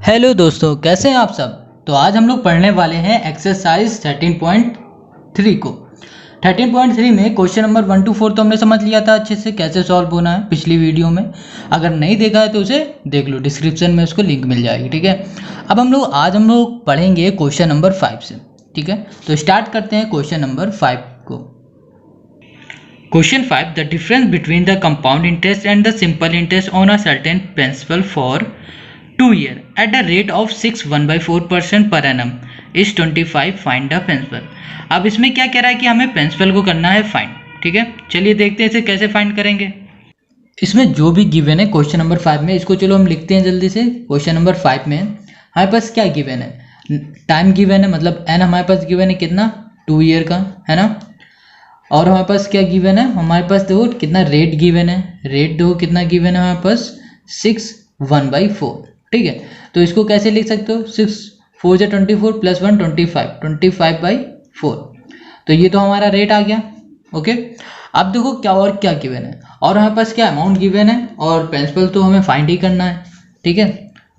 Hello दोस्तों, कैसे हैं आप सब। तो आज हम लोग पढ़ने वाले हैं एक्सरसाइज 13.3 को। 13.3 में क्वेश्चन नंबर 1 to 4 तो हमने समझ लिया था अच्छे से कैसे सॉल्व होना है पिछली वीडियो में। अगर नहीं देखा है तो उसे देख लो, डिस्क्रिप्शन में उसको लिंक मिल जाएगी। ठीक है, अब आज हम लोग पढ़ेंगे क्वेश्चन नंबर 5 से। ठीक है, तो स्टार्ट करते हैं क्वेश्चन नंबर 5 को। Question 5, the difference between the compound interest and the simple interest on a certain principal for 2 year at a rate of 6.14% per annum is 25. Find the principal। अब इसमें क्या कह रहा है कि हमें प्रिंसिपल को करना है फाइंड। ठीक है, चलिए देखते हैं इसे कैसे फाइंड करेंगे। इसमें जो भी गिवन है क्वेश्चन नंबर 5 में, इसको चलो हम लिखते हैं जल्दी से। क्वेश्चन नंबर 5 में हमारे पास क्या गिवन है, टाइम गिवन है, मतलब एन हमारे पास गिवन है कितना, 2 ईयर का, है ना। और हमारे पास क्या गिवन है, हमारे पास देखो कितना रेट गिवन है, रेट देखो कितना गिवन है हमारे पास 6/1/4। ठीक है, तो इसको कैसे लिख सकते हो, 6 4 × 24 + 1 25/4। तो ये तो हमारा रेट आ गया। ओके, अब देखो क्या और क्या गिवन है, और हमारे पास क्या अमाउंट गिवन है, और प्रिंसिपल तो हमें फाइंड ही करना है। ठीक है,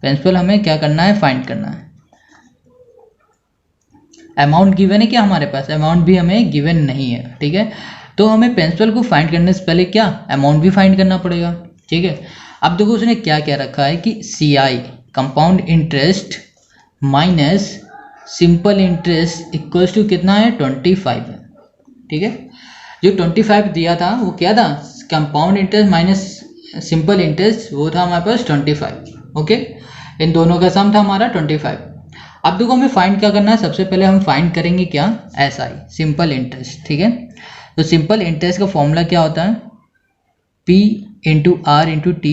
प्रिंसिपल हमें क्या करना है, फाइंड करना है। अमाउंट गिवन है क्या हमारे पास, अमाउंट भी हमें गिवन नहीं है। ठीक है, तो हमें प्रिंसिपल को फाइंड करने से पहले क्या अमाउंट भी फाइंड करना पड़ेगा। ठीक है, अब देखो उसने क्या क्या रखा है कि CI compound interest minus simple interest equals to कितना है, 25 है। ठीक है, जो 25 दिया था वो क्या था, compound interest minus simple interest, वो था हमारे पास 25। ओके, इन दोनों का सम था हमारा 25। अब देखो हमें फाइंड क्या करना है, सबसे पहले हम फाइंड करेंगे क्या, SI सिंपल इंटरेस्ट। ठीक है, तो सिंपल इंटरेस्ट का फॉर्मूला क्या होता है, P × R × T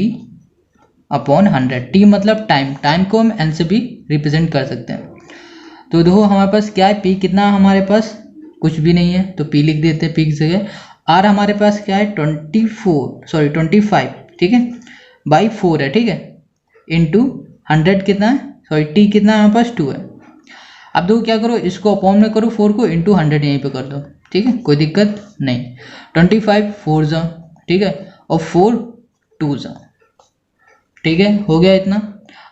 upon 100। T मतलब टाइम, टाइम को हम N से भी रिप्रेजेंट कर सकते हैं। तो देखो हमारे पास क्या है, P कितना हमारे पास कुछ भी नहीं है, तो P लिख देते हैं P की जगह। R हमारे पास क्या है 25, ठीक है, बाई 4 है। ठीक है, इंटू 100 कितना है, T कितना है हमारे पास 2 है। अब देखो क्या करो, इसको अपॉन में करो 4 को, इंटू 100 यहीं पे कर दो। ठीक है, कोई दिक्कत नहीं। 25 4 जा, ठीक है, और 4 2 जा। ठीक है, हो गया इतना।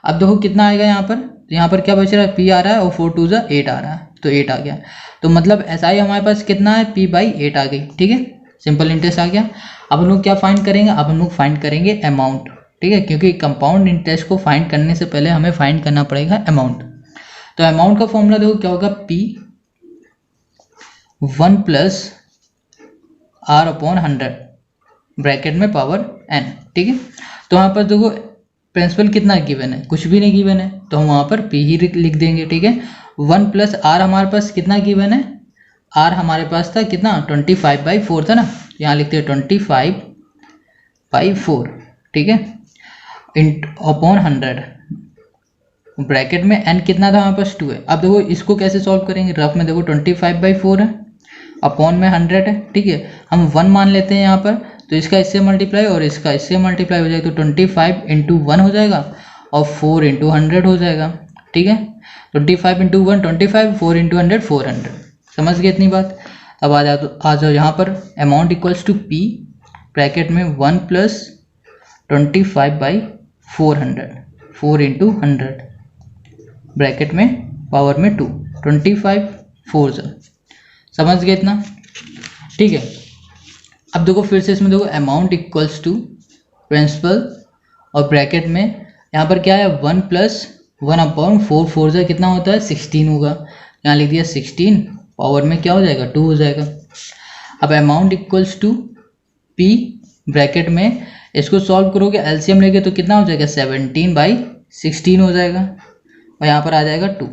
अब देखो कितना आएगा यहाँ पर, तो यहाँ पर क्या बच रहा है, P आ रहा है, और 4 2 जा 8 आ रहा है, तो 8 आ गया। तो मतलब SI हमारे पास कितना है, P/8 आ गई। ठीक है, सिंपल इंटरेस्ट आ गया। अब हम लोग क्या फाइंड करेंगे, अब हम लोग फाइंड करेंगे अमाउंट। ठीक है, क्योंकि कंपाउंड इंटरेस्ट को फाइंड करने से पहले हमें फाइंड करना पड़ेगा अमाउंट। तो अमाउंट का फॉर्मूला देखो क्या होगा, P1 + R/100 ब्रैकेट में पावर n। ठीक है, तो यहाँ पर देखो प्रिंसिपल कितना गिवन है, कुछ भी नहीं गिवन है, तो हम वहाँ पर P ही लिख देंगे। ठीक है, 1 + R हमारे पास कितना गिवन है, R हमारे पास था कितना 25/4 था ना, यहाँ लिखते हैं 25/4। ठीक है, अपॉन 100 ब्रैकेट में n कितना था हमारे पास 2 है। अब देखो इसको कैसे सॉल्व करेंगे, रफ में देखो 25/4 है, अपॉन में 100 है। ठीक है, हम 1 मान लेते हैं यहाँ पर, तो इसका इससे मल्टीप्लाई और इसका इससे मल्टीप्लाई हो जाएगा, तो 25 × 1 हो जाएगा, और 4 × 100 हो जाएगा। ठीक है, 25 × 1 25, 4 × 100 400। समझ गए इतनी बात। अब आ जाओ यहाँ पर, amount equals to P bracket में 1 + 25/400 4 × 100 ब्रैकेट में पावर में 2 25 4 जा। समझ गए इतना। ठीक है, अब देखो फिर से इसमें देखो अमाउंट इक्वल्स टू प्रिंसिपल, और ब्रैकेट में यहाँ पर क्या है 1 + 1/4 4 जा कितना होता है 16 होगा, यहाँ लिख दिया 16, पावर में क्या हो जाएगा 2 हो जाएगा। अब amount equals to P bracket में, इसको सॉल्व करोगे एलसीएम लेके तो कितना हो जाएगा 17/16 हो जाएगा, और यहाँ पर आ जाएगा 2।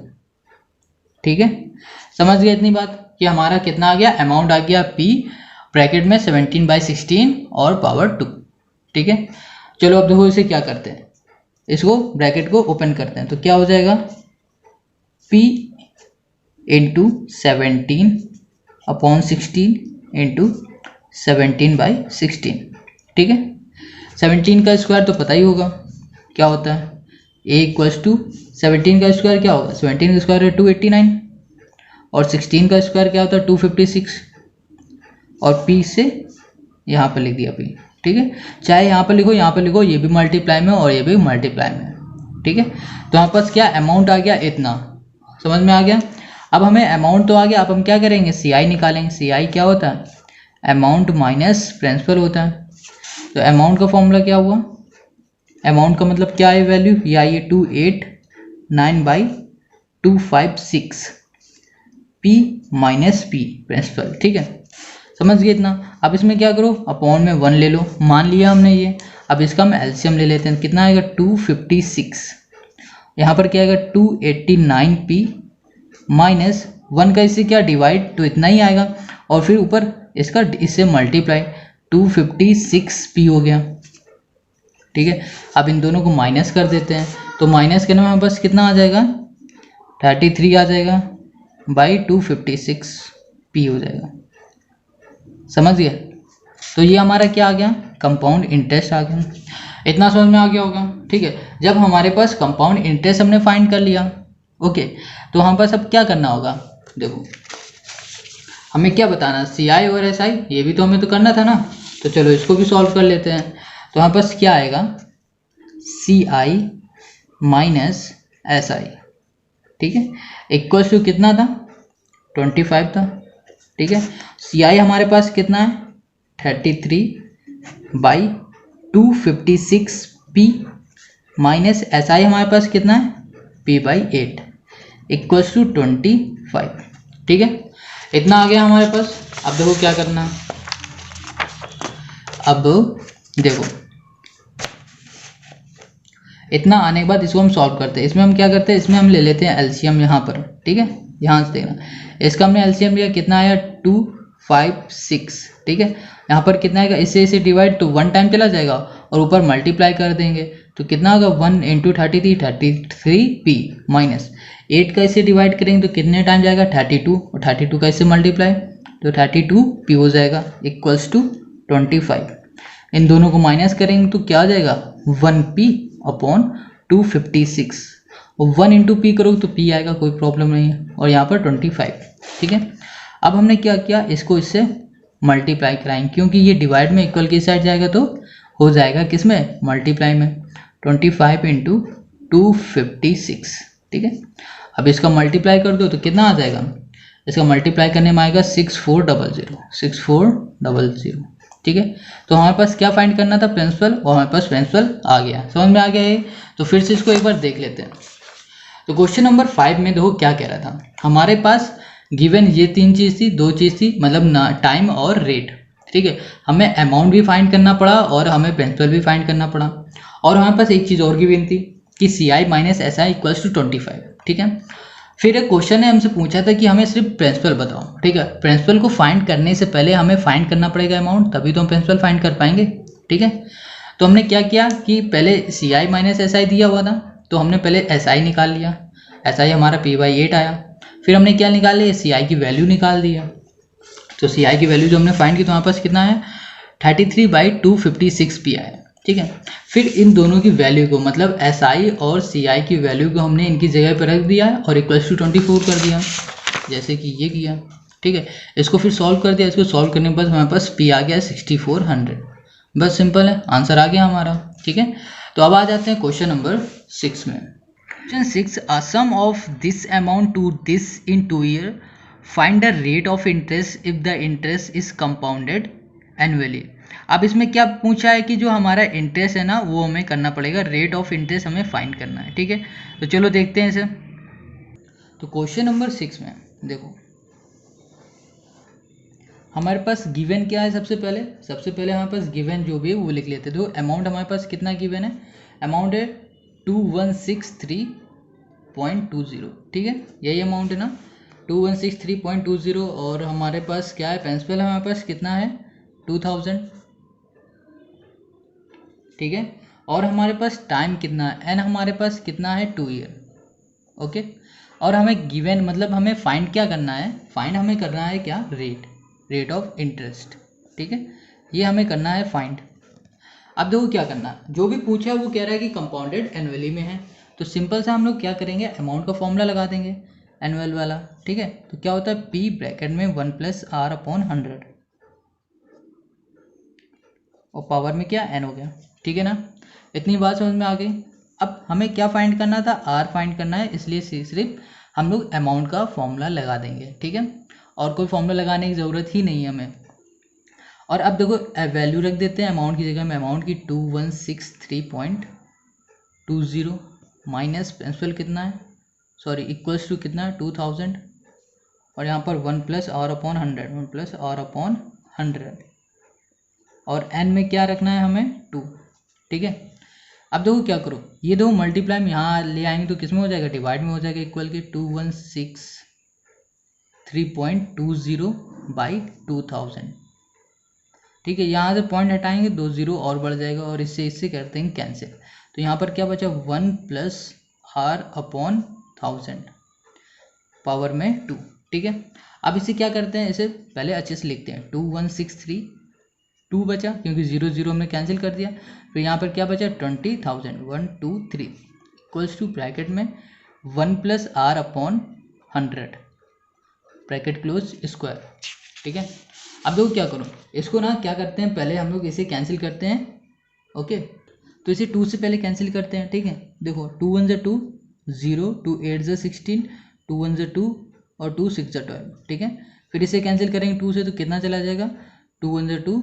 ठीक है, समझ गए इतनी बात कि हमारा कितना आ गया, अमाउंट आ गया P ब्रैकेट में 17/16 और पावर 2। ठीक है, चलो अब देखो इसे क्या करते हैं, इसको ब्रैकेट को ओपन करते हैं, तो क्या हो जाएगा P × 17/16 × 17/16। ठीक है, 17 का स्क्वायर तो पता ही होगा क्या होता है, A = 17 का स्क्वायर क्या होगा, 17 का स्क्वायर है 289, और 16 का स्क्वायर क्या होता है 256, और P से यहाँ पर लिख दिया P। ठीक है, चाहे यहाँ पर लिखो यहाँ पर लिखो, ये भी मल्टीप्लाई में और ये भी मल्टीप्लाई में। ठीक है। तो हमारे पास क्या अमाउंट आ गया इतना, समझ में आ गया। अब हमें अमाउंट तो आ गया, अब हम क्या करेंगे सी आई निकालेंगे। सी आई क्या होता है, अमाउंट माइनस प्रिंसिपल होता है। तो अमाउंट का फॉर्मूला क्या हुआ, अमाउंट का मतलब क्या है वैल्यू, ये आई है 289/256 पी माइनस पी प्रिंसिपल, ठीक है, समझ गए इतना। अब इसमें क्या करो, अपॉन में 1 ले लो, मान लिया हमने ये। अब इसका हम एलसीएम ले लेते हैं, कितना आएगा 256, यहाँ पर क्या आएगा 289p माइनस 1 का इससे क्या डिवाइड, तो इतना ही आएगा, और फिर ऊपर इसका इससे मल्टीप्लाई 256p हो गया, ठीक है। अब इन दोनों को माइनस कर देते हैं, तो माइनस करने में बस कितना आ जाएगा 33 आ जाएगा बाई 256p हो जाएगा, समझ गया। तो ये हमारा क्या आ गया, कंपाउंड इंटरेस्ट आ गया। इतना समझ में आ गया होगा, ठीक है। जब हमारे पास कंपाउंड इंटरेस्ट हमने फाइंड कर लिया, ओके, तो हम पास अब क्या करना होगा, देखो हमें क्या बताना, सी आई और एस आई, ये भी तो हमें तो करना था ना। तो चलो इसको भी सॉल्व कर लेते हैं। तो हमारे पास क्या आएगा, सी आई माइनस एस आई, ठीक है, इक्वल टू कितना था 25 था, ठीक है। सी आई हमारे पास कितना है 33/256p माइनस एस आई हमारे पास कितना है p/8 इक्वल्स टू 25, ठीक है। इतना आ गया हमारे पास। अब देखो क्या करना है, अब देखो इतना आने के बाद इसको हम सॉल्व करते हैं। इसमें हम क्या करते हैं, इसमें हम ले लेते हैं एलसीएम यहाँ पर, ठीक है, यहाँ से देखना, इसका हमने एलसीएम लिया, कितना आया 256, ठीक है। यहाँ पर कितना आएगा, इससे इसे डिवाइड तो 1 टाइम चला जाएगा और ऊपर मल्टीप्लाई कर देंगे, तो कितना होगा 1 × 33p माइनस 8 का इसे डिवाइड करेंगे तो कितने टाइम जाएगा 32, और 32 का इससे मल्टीप्लाई तो 32p हो जाएगा इक्वल्स टू 25। इन दोनों को माइनस करेंगे तो क्या आ जाएगा 1p अपॉन 256, और 1 × p करोगे तो p आएगा, कोई प्रॉब्लम नहीं है, और यहाँ पर 25, ठीक है। अब हमने क्या किया, इसको इससे मल्टीप्लाई कराएंगे, क्योंकि ये डिवाइड में इक्वल की साइड जाएगा तो हो जाएगा किस में, मल्टीप्लाई में, 25 × 256, ठीक है। अब इसका मल्टीप्लाई कर दो तो कितना आ जाएगा, इसका मल्टीप्लाई करने में आएगा 6400, ठीक है। तो हमारे पास क्या फाइंड करना था, प्रिंसिपल, और हमारे पास प्रिंसिपल आ गया, समझ में आ गया है। तो फिर से इसको एक बार देख लेते हैं। तो क्वेश्चन नंबर 5 में देखो क्या कह रहा था, हमारे पास गिवन ये 3 चीज़ थी, 2 चीज़ थी, मतलब टाइम और रेट, ठीक है। हमें अमाउंट भी फाइंड करना पड़ा और हमें प्रिंसिपल भी फाइंड करना पड़ा, और हमारे पास एक चीज़ और गिवन थी कि C I minus S I equals to 25, ठीक है। फिर एक क्वेश्चन ने हमसे पूछा था कि हमें सिर्फ प्रिंसिपल बताओ, ठीक है। प्रिंसिपल को फाइंड करने से पहले हमें फाइंड करना पड़ेगा अमाउंट, तभी तो हम प्रिंसिपल फाइंड कर पाएंगे, ठीक है। तो हमने क्या किया कि पहले सी आई माइनस एस आई दिया हुआ था, तो हमने पहले एस आई निकाल लिया, एस आई हमारा p/8 आया। फिर हमने क्या निकाल लिया, सी आई की वैल्यू निकाल दिया। तो सी आई की वैल्यू जो हमने फाइंड की तो हमारे पास कितना है 33/256p आया, ठीक है। फिर इन दोनों की वैल्यू को, मतलब एस आई और सी आई की वैल्यू को हमने इनकी जगह पर रख दिया और इक्वल्स टू 24 कर दिया, जैसे कि ये किया, ठीक है। इसको फिर सॉल्व कर दिया, इसको सॉल्व करने के बाद हमारे पास p आ गया 6400, बस सिंपल है, आंसर आ गया हमारा, ठीक है। तो अब आ जाते हैं क्वेश्चन नंबर 6 में। Question 6, a sum of this amount to this in 2 years, find the rate of interest if the interest is compounded annually। अब इसमें क्या पूछा है कि जो हमारा इंटरेस्ट है ना वो हमें करना पड़ेगा, रेट ऑफ इंटरेस्ट हमें फाइंड करना है, ठीक है। तो चलो देखते हैं इसे। तो क्वेश्चन नंबर 6 में देखो हमारे पास गिवन क्या है, सबसे पहले हमारे पास गिवन जो भी है वो लिख लेते हैं। तो अमाउंट हमारे पास कितना गिवन है, अमाउंट है 2163.20, ठीक है, यही अमाउंट है ना 2163.20, और हमारे पास क्या है प्रिंसिपल हमारे पास कितना है 2000, ठीक है। और हमारे पास टाइम कितना है, एन हमारे पास कितना है 2 ईयर, ओके। और हमें गिवन मतलब हमें फाइंड क्या करना है, फाइंड हमें करना है क्या, रेट ऑफ इंटरेस्ट, ठीक है, ये हमें करना है फाइंड। अब देखो क्या करना है, जो भी पूछा है वो कह रहा है कि कंपाउंडेड एनुअली में है, तो सिंपल से हम लोग क्या करेंगे, अमाउंट का फॉर्मूला लगा देंगे एनुअल वाला, ठीक है। तो क्या होता है p ब्रैकेट में 1 + r/100, और पावर में क्या n हो गया, ठीक है ना। इतनी बात समझ में आ गई। अब हमें क्या फाइंड करना था, आर फाइंड करना है, इसलिए सिर्फ हम लोग अमाउंट का फॉर्मूला लगा देंगे, ठीक है, और कोई फॉर्मूला लगाने की ज़रूरत ही नहीं है हमें। और अब देखो वैल्यू रख देते हैं अमाउंट की जगह में, अमाउंट की 2163.20 माइनस प्रिंसिपल कितना है, सॉरी इक्वल्स टू कितना है 2000, और यहाँ पर 1 plus R upon 100, 1 plus R upon 100, और n में क्या रखना है हमें 2, ठीक है। अब देखो क्या करो, ये देखो मल्टीप्लाई में यहाँ ले आएंगे तो किस में हो जाएगा, डिवाइड में हो जाएगा, इक्वल की 2163.20 बाई 2000, ठीक है। यहाँ से पॉइंट हटाएंगे 2 जीरो और बढ़ जाएगा, और इससे करते हैं कैंसिल, तो यहाँ पर क्या बचा 1 प्लस आर अपॉन 1000 पावर में 2, ठीक है। अब इसे क्या करते हैं, इसे पहले अच्छे से लिखते हैं, 2163, 2 बचा क्योंकि 0 0 हमने कैंसिल कर दिया, फिर यहाँ पर क्या बचा 20,000, 1 2 3 इक्वल्स टू ब्रैकेट में 1 plus R upon 100 bracket close square, ठीक है। अब देखो क्या करो, इसको ना क्या करते हैं, पहले हम लोग इसे कैंसिल करते हैं, ओके, तो इसे 2 से पहले कैंसिल करते हैं, ठीक है। देखो 2 1 2 0, 2 8 16, 2 1 2 और 2 6 12, ठीक है। फिर इसे कैंसिल करेंगे 2 से तो कितना चला जाएगा, 2 1 2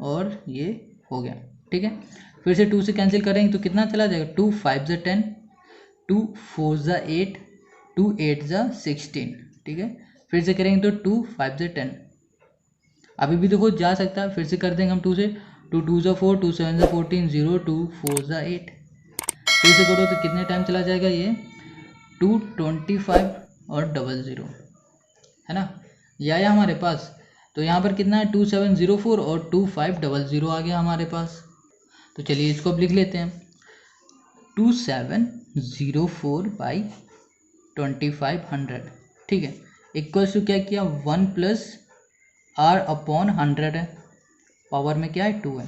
और ये हो गया, ठीक है। फिर से 2 से कैंसिल करेंगे तो कितना चला जाएगा, 2 5 10, 2 4 8, 2 8 16, ठीक है। फिर से करेंगे तो 2 5 10, अभी भी देखो जा सकता है, फिर से कर देंगे हम 2 से, 2 2 4, 2 7 14, 0 2 4 8, फिर से करो तो कितने टाइम चला जाएगा ये 225 और 00, है ना, ये आया हमारे पास। तो यहाँ पर कितना है 2704 और 2500 आ गया हमारे पास। तो चलिए इसको अब लिख लेते हैं, 2704 बाई 2500, ठीक है, इक्वल्स टू क्या किया 1 प्लस आर अपॉन 100 है, पावर में क्या है 2 है।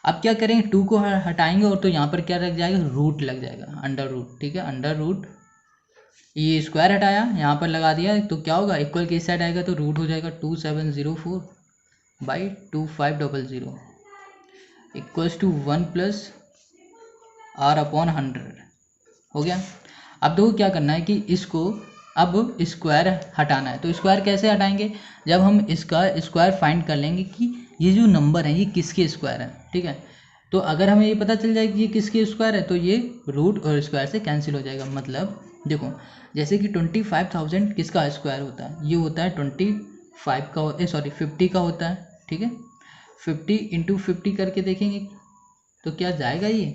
अब क्या करेंगे 2 को हटाएंगे और तो यहाँ पर क्या लग जाएगा, रूट लग जाएगा, अंडर रूट, ठीक है, अंडर रूट, ये स्क्वायर हटाया यहाँ पर लगा दिया तो क्या होगा, इक्वल के इस साइड आएगा तो रूट हो जाएगा 2704 by 2500 equals to 1 plus R upon 100 हो गया। अब देखो क्या करना है कि इसको अब स्क्वायर हटाना है, तो स्क्वायर कैसे हटाएंगे, जब हम इसका स्क्वायर फाइंड कर लेंगे कि ये जो नंबर है ये किसके स्क्वायर है, ठीक है। तो अगर हमें ये पता चल जाए कि ये किसके स्क्वायर है तो ये रूट और स्क्वायर से कैंसिल हो जाएगा। मतलब देखो जैसे कि 25,000 किसका स्क्वायर होता है, ये होता है 25 का, सॉरी 50 का होता है, ठीक है। 50 इंटू 50 करके देखेंगे तो क्या जाएगा ये,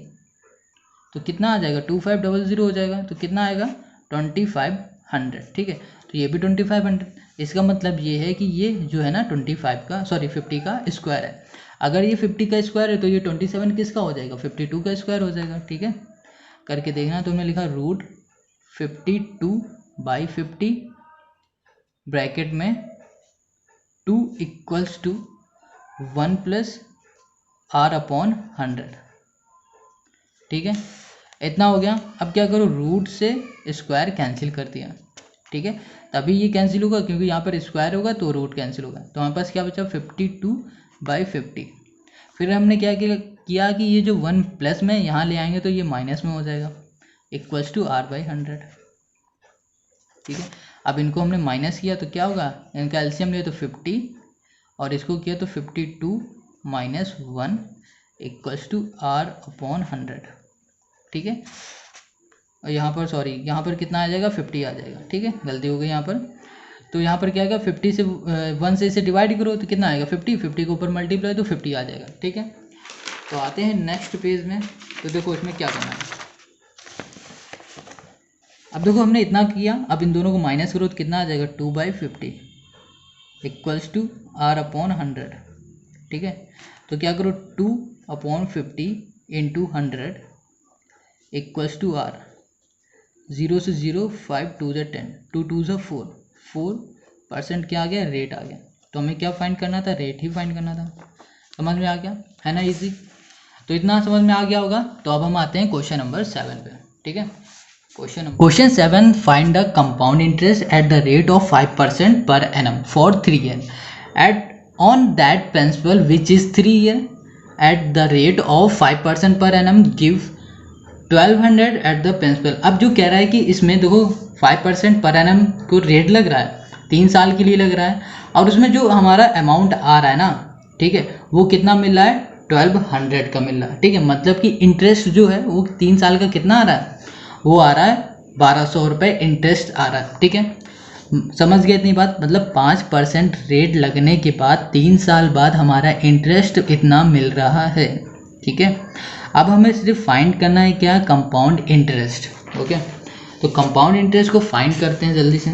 तो कितना आ जाएगा 2500 हो जाएगा, तो कितना आएगा 2500, ठीक है। तो ये भी 2500, इसका मतलब ये है कि ये जो है ना 50 का स्क्वायर है। अगर ये 50 का स्क्वायर है तो ये 27 किसका हो जाएगा, 52 का स्क्वायर हो जाएगा, ठीक है। करके देखना, तो हमने लिखा रूट 52 बाई 50 ब्रैकेट में 2 equals to 1 plus R upon 100, ठीक है, इतना हो गया। अब क्या करो, रूट से स्क्वायर कैंसिल कर दिया, ठीक है, तभी ये कैंसिल होगा क्योंकि यहाँ पर स्क्वायर होगा तो रूट कैंसिल होगा। तो हमारे पास क्या बचा 52 बाई 50। फिर हमने क्या किया कि ये जो 1 प्लस में यहाँ ले आएंगे तो ये माइनस में हो जाएगा, इक्वल्स टू आर बाई 100, ठीक है। अब इनको हमने माइनस किया तो क्या होगा, इनका एलसीएम लिया तो 50 और इसको किया तो 52 minus 1 equals to R upon 100, ठीक है। और यहाँ पर सॉरी यहाँ पर कितना आ जाएगा 50 आ जाएगा, ठीक है, गलती हो गई यहाँ पर। तो यहाँ पर क्या आएगा 50 से 1 से इसे डिवाइड करो तो कितना आएगा 50, 50 के ऊपर मल्टीप्लाई तो 50 आ जाएगा, ठीक है। तो आते हैं नेक्स्ट पेज में, तो देखो इसमें क्या करना है। अब देखो हमने इतना किया, अब इन दोनों को माइनस करो तो कितना आ जाएगा 2 by 50 equals to R upon 100, ठीक है। तो क्या करो 2 upon 50 into 100 equals to R, 0 से 0 5 2 से 10, 2 2 से 4% क्या आ गया, रेट आ गया। तो हमें क्या फाइंड करना था, रेट ही फाइंड करना था। समझ में आ गया है ना, इजी। तो इतना समझ में आ गया होगा। तो अब हम आते हैं क्वेश्चन नंबर 7 पे, ठीक है। Question 7, find the compound interest at the rate of 5% per annum for 3 year at on that principal which is 3 year at the rate of 5% per annum give 1200 at the principal. अब जो कह रहा है कि इसमें देखो 5% पर एनम को rate लग रहा है, 3 साल के लिए लग रहा है, और उसमें जो हमारा अमाउंट आ रहा है ना, ठीक है, वो कितना मिल रहा है, 1200 का मिल रहा है, ठीक है। मतलब कि इंटरेस्ट जो है वो 3 साल का कितना आ रहा है, वो आ रहा है 1200 रुपये इंटरेस्ट आ रहा है, ठीक है। समझ गए इतनी बात? मतलब 5% रेट लगने के बाद 3 साल बाद हमारा इंटरेस्ट इतना मिल रहा है, ठीक है। अब हमें सिर्फ फाइंड करना है क्या, कंपाउंड इंटरेस्ट। ओके, तो कंपाउंड इंटरेस्ट को फाइंड करते हैं जल्दी से।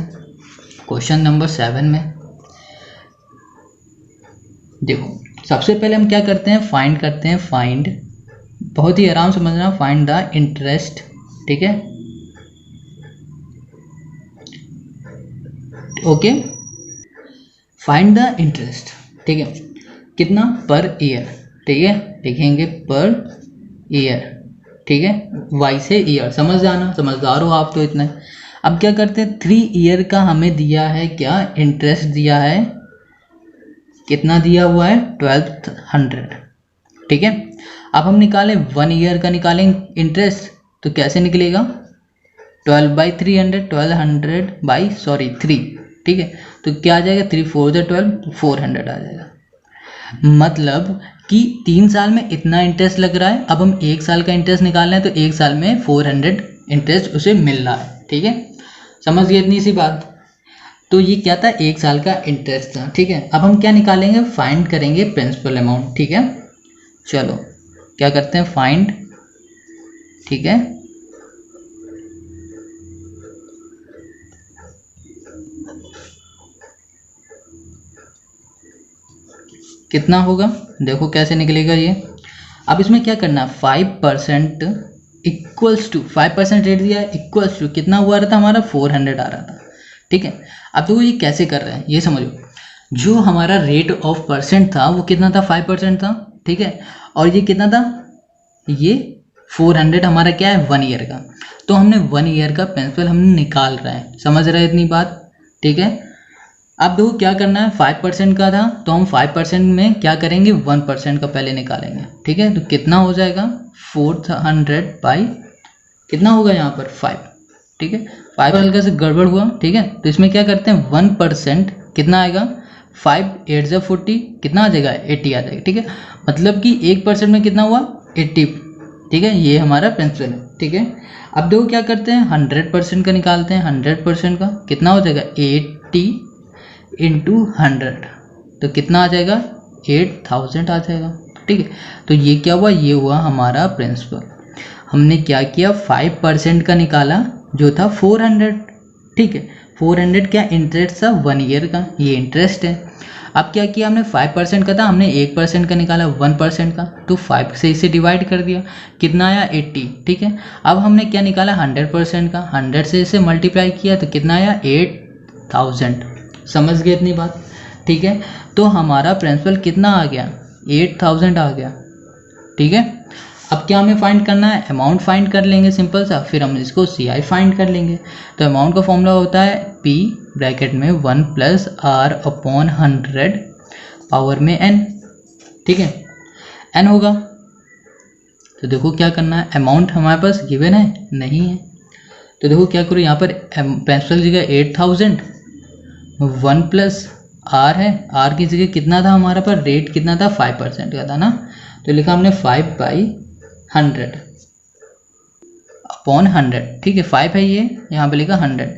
क्वेश्चन नंबर 7 में देखो, सबसे पहले हम क्या करते हैं, फाइंड करते हैं, फाइंड, बहुत ही आराम समझना, फाइंड द इंटरेस्ट, ठीक है। ओके, फाइंड द इंटरेस्ट, ठीक है, कितना, पर ईयर, ठीक है, लिखेंगे पर ईयर, ठीक है, वाई से ईयर, समझ जाना, समझदार हो आप तो इतने। अब क्या करते हैं, 3 ईयर का हमें दिया है क्या, इंटरेस्ट दिया है, कितना दिया हुआ है, 1200, ठीक है। अब हम निकालें 1 ईयर का, निकालेंगे इंटरेस्ट, तो कैसे निकलेगा, 12/300, 3, ठीक है। तो क्या आ जाएगा, 3 4 12, 400 आ जाएगा। मतलब कि 3 साल में इतना इंटरेस्ट लग रहा है, अब हम 1 साल का इंटरेस्ट निकालना है, तो 1 साल में 400 इंटरेस्ट उसे मिल रहा है, ठीक है। समझ गए इतनी सी बात? तो ये क्या था, 1 साल का इंटरेस्ट था, ठीक है। अब हम क्या निकालेंगे, फाइंड करेंगे प्रिंसिपल अमाउंट, ठीक है। चलो क्या करते हैं, फाइंड, ठीक है, कितना होगा, देखो कैसे निकलेगा ये। अब इसमें क्या करना है, 5% इक्वल्स टू 5% रेट दिया है, इक्वल्स टू कितना हुआ रहा था हमारा, 400 आ रहा था, ठीक है। अब देखो ये कैसे कर रहे हैं, ये समझो, जो हमारा रेट ऑफ परसेंट था वो कितना था, 5% था, ठीक है। और ये कितना था, ये 400 हमारा क्या है, 1 ईयर का। तो हमने 1 ईयर का प्रिंसिपल हमने निकाल रहे हैं, समझ रहे हैं इतनी बात, ठीक है। अब देखो क्या करना है, 5% का था, तो हम 5% में क्या करेंगे, 1% का पहले निकालेंगे, ठीक है। तो कितना हो जाएगा, 400 बाई कितना होगा यहाँ पर 5, ठीक है। 5 हल्का से गड़बड़ हुआ, ठीक है। तो इसमें क्या करते हैं, 1% कितना आएगा, 5 8 40, कितना आ जाएगा, 80 आ जाएगा, ठीक है। मतलब कि 1% में कितना हुआ, 80, ठीक है। ये हमारा प्रिंसिपल है, ठीक है। अब देखो क्या करते हैं, 100% का निकालते हैं, 100% का कितना हो जाएगा, 80 इंटू 100, तो कितना आ जाएगा, 8000 आ जाएगा, ठीक है। तो ये क्या हुआ, ये हुआ हमारा प्रिंसिपल। हमने क्या किया, 5% का निकाला जो था 400, ठीक है। 400 क्या इंटरेस्ट था, 1 ईयर का, ये इंटरेस्ट है। अब क्या किया हमने, 5% का था, हमने 1% का निकाला, 1% का, तो 5 से इसे डिवाइड कर दिया, कितना आया, 80, ठीक है। अब हमने क्या निकाला, 100% का, 100 से इसे मल्टीप्लाई किया, तो कितना आया, 8000। समझ गए इतनी बात, ठीक है। तो हमारा प्रिंसिपल कितना आ गया, 8000 आ गया, ठीक है। अब क्या हमें फाइंड करना है, अमाउंट फाइंड कर लेंगे सिंपल सा, फिर हम इसको CI फाइंड कर लेंगे। तो अमाउंट का फॉर्मूला होता है P ब्रैकेट में 1 + R/100 पावर में n, ठीक है, n होगा। तो देखो क्या करना है, अमाउंट हमारे पास गिवन है, नहीं है, तो देखो क्या करो, यहाँ पर प्रिंसिपल जगह 8000, 1 + R है, R की जगह कितना था हमारा पर, रेट कितना था, 5% का था ना, तो लिखा हमने 5/100/100, ठीक है। 5 है ये, यहाँ पे लिखा 100,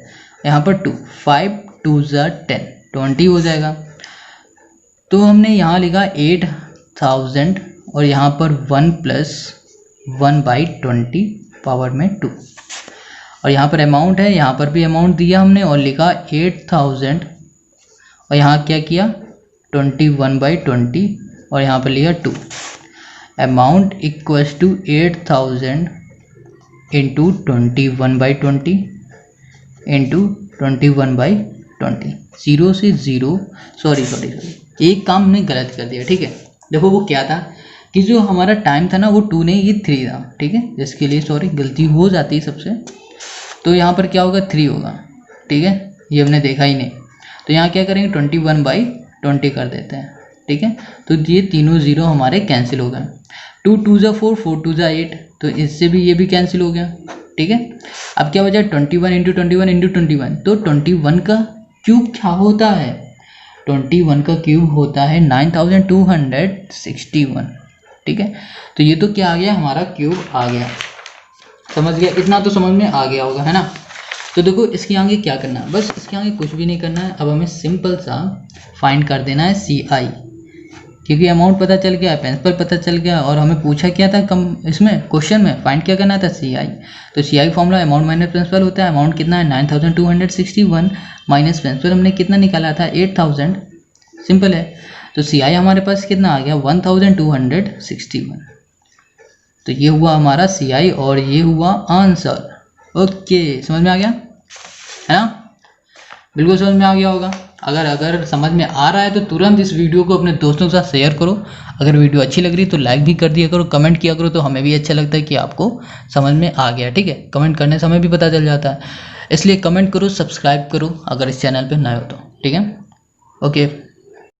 यहाँ पर 2, 5 2 10, 20 हो जाएगा। तो हमने यहाँ लिखा 8000 और यहाँ पर 1 + 1/20 पावर में 2, और यहाँ पर अमाउंट है, यहाँ पर भी अमाउंट दिया हमने और लिखा 8000, और यहाँ क्या किया, 21/20 और यहाँ पर लिखा 2। Amount equals to 8000 into 21/20 into 21/20, 0 से 0, सॉरी एक काम हमने गलत कर दिया, ठीक है। देखो वो क्या था कि जो हमारा टाइम था ना वो 2 नहीं, ये 3 था, ठीक है। इसके लिए सॉरी, गलती हो जाती है सबसे। तो यहाँ पर क्या होगा, 3 होगा, ठीक है, ये हमने देखा ही नहीं। तो यहाँ क्या करेंगे, 21/20 कर देते हैं, ठीक है। तो ये तीनों 0 हमारे कैंसिल हो गए, 2 2 4, 4 2 8, तो इससे भी ये भी कैंसिल हो गया, ठीक है। अब क्या बचा 21 इंटू 21 इंटू 21, तो 21 का क्यूब क्या होता है, 21 का क्यूब होता है 9261, ठीक है। तो ये तो क्या आ गया, हमारा क्यूब आ गया, समझ गया, इतना तो समझ में आ गया होगा, है ना। तो देखो इसके आगे क्या करना है, बस इसके आगे कुछ भी नहीं करना है। अब हमें सिंपल सा फाइंड कर देना है CI, क्योंकि अमाउंट पता चल गया, प्रिंसिपल पता चल गया, और हमें पूछा क्या था कम इसमें क्वेश्चन में, फाइंड क्या करना था, CI। तो CI formula amount minus principal होता है। अमाउंट कितना है 9261 माइनस प्रिंसिपल हमने कितना निकाला था 8000, सिंपल है। तो CI हमारे पास कितना आ गया 1261। तो ये हुआ हमारा CI और ये हुआ आंसर। ओके, समझ में आ गया है ना, बिल्कुल समझ में आ गया होगा। अगर समझ में आ रहा है तो तुरंत इस वीडियो को अपने दोस्तों के साथ शेयर करो। अगर वीडियो अच्छी लग रही तो लाइक भी कर दिया करो, कमेंट किया करो, तो हमें भी अच्छा लगता है कि आपको समझ में आ गया, ठीक है। कमेंट करने से हमें भी पता चल जाता है, इसलिए कमेंट करो, सब्सक्राइब करो अगर इस चैनल पर नए हो तो, ठीक है। ओके।